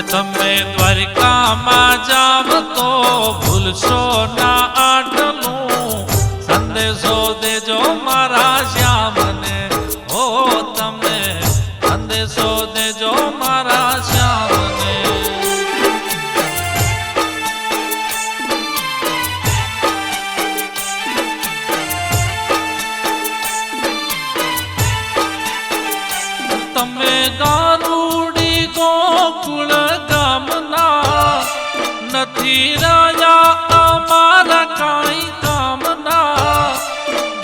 તમે દ્વારિકામાં જાવ તો ભૂલશો ના આટલું સંદેશો દેજો મારા શ્યામને હો તમે સંદેશો દેજો મારા શ્યામને તમે ગારુડી ગોકુળ ગામના નથી રહ્યા અમારા કાંઈ કામના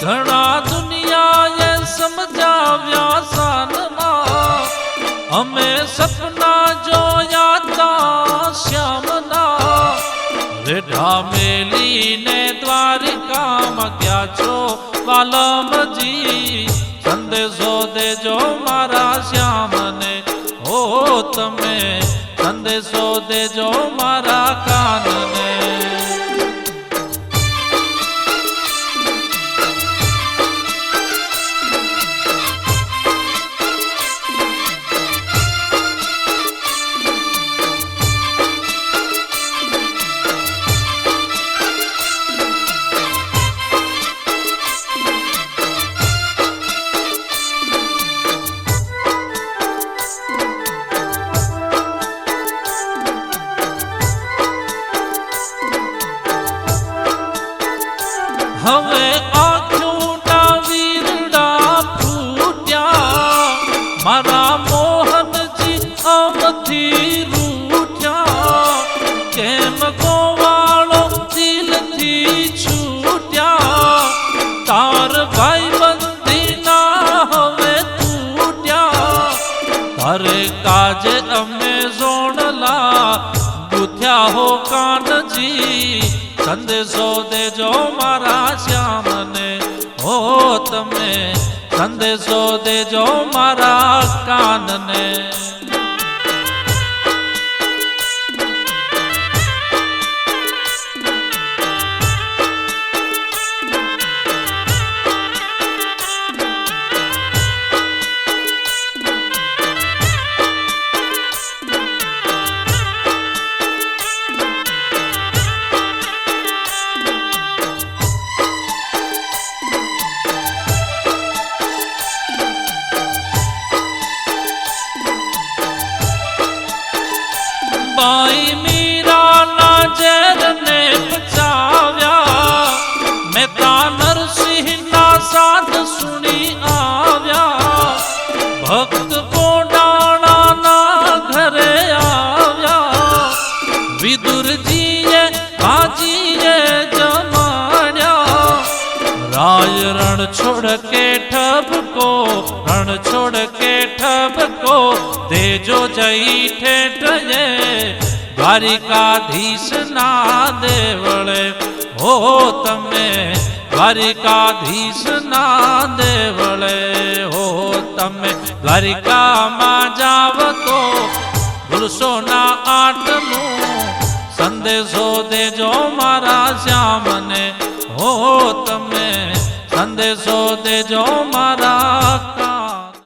ઘણા દુનિયાએ સમજાવ્યા સાનમાં અમે સપના જોયા તા શ્યામના રેઢા મેલીને દ્વારિકામાં ગયા છો વાલમજી સંદેશો દેજો મારા શ્યામને હો તમે સંદેશો દેજો મારા કાનને હવે આંખોના વીરડા ફૂટ્યા મારા મોહનજી આમથી રૂઠ્યા કેમ ગોવાળો દિલથી છૂટ્યા તાર ભાઈ બંધીના હવે તૂટ્યા તારે કાજે અમે જોડલા ગુથ્યા હો કાનજી સંદેશો દેજો મારા શ્યામને હો તમે સંદેશો દેજો મારા કાનને બાઈ મીરાના ઝેરને બચાવ્યા મહેતા નરસિંહના સાથ સુણી આવ્યા ભક્ત કોડાણાના ઘરે આવ્યા વિદુરજીએ ભાજીએ જમાડ્યા રાય રણ છોડ કે ઠબકો રણ છોડ કે ઠબકો દેજો જઈ ઠેઠયે દ્વારિકાધીશ ના દેવળે હો તમે દ્વારિકાધીશ ના દેવળે હો તમે દ્વારિકામાં જાવ તો ભૂલશો ના આટલું સંદેશો દેજો મારા શ્યામને હો તમે સંદેશો દેજો મારા